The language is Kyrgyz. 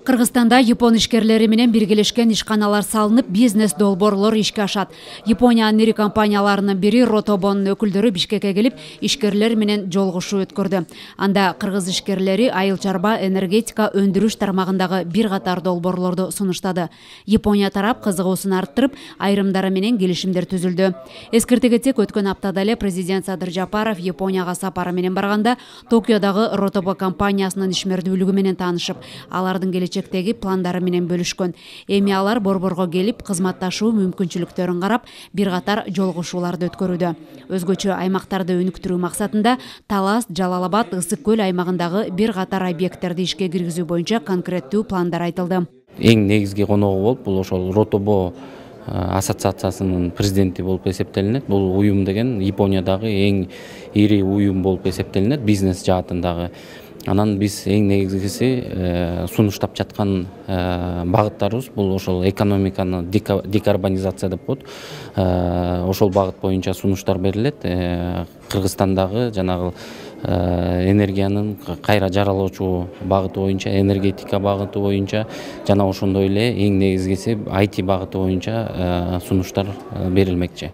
Кыргызстанда Япон ишкерлери менен биргелешкен ишканалар салынып, бизнес долбоорлор ишке ашат. Япониянын ири компанияларынын бири Ротобонун өкүлдөрү Бишкекке келип, ишкерлер менен жолугушуу өткөрдү. Анда кыргыз ишкерлери айыл чарба, энергетика, өндүрүш тармагындагы бир катар долбоорлорду сунуштады. Япония тарап кызыгуусун арттырып, айрымдары менен келишимдер түзүлдү. Эскерте кетсек, өткөн аптада эле президент Садыр Жапаров Японияга сапары менен барганда, Токиодагы Ротобо компаниясынын ишмердүүлүгү менен таанышып, алардын келечектеги пландары менен бөлүшкөн. Эми алар Борборго келип, кызматташуу мүмкүнчүлүктөрүн карап, бир катар жолугушууларды өткөрүүдө. Өзгөчө аймактарды өнүктүрүү максатында Талас, Жалал-Абад, Ысык көл аймагындагы бир катар объекттерди ишке киргизүү боюнча конкреттүү пландар айтылды. Эң негизги коногу болуп, бул ошол Ротобо ассоциациясынын президенти болуп эсептелинет. Бул уюм деген Япониядагы эң ири уюм болуп эсептелинет, бизнес жаатындагы. Анан биз эң негизгиси сунуштап жаткан багыттарыбыз бул ошол экономиканы декарбонизация деп коет. Ошол багыт боюнча сунуштар берилет. Кыргызстандагы жанагы энергиянын кайра жаралуучу багыты боюнча, энергетика багыты боюнча жана ошондой эле эң негизгиси IT багыты боюнча сунуштар берилмекчи.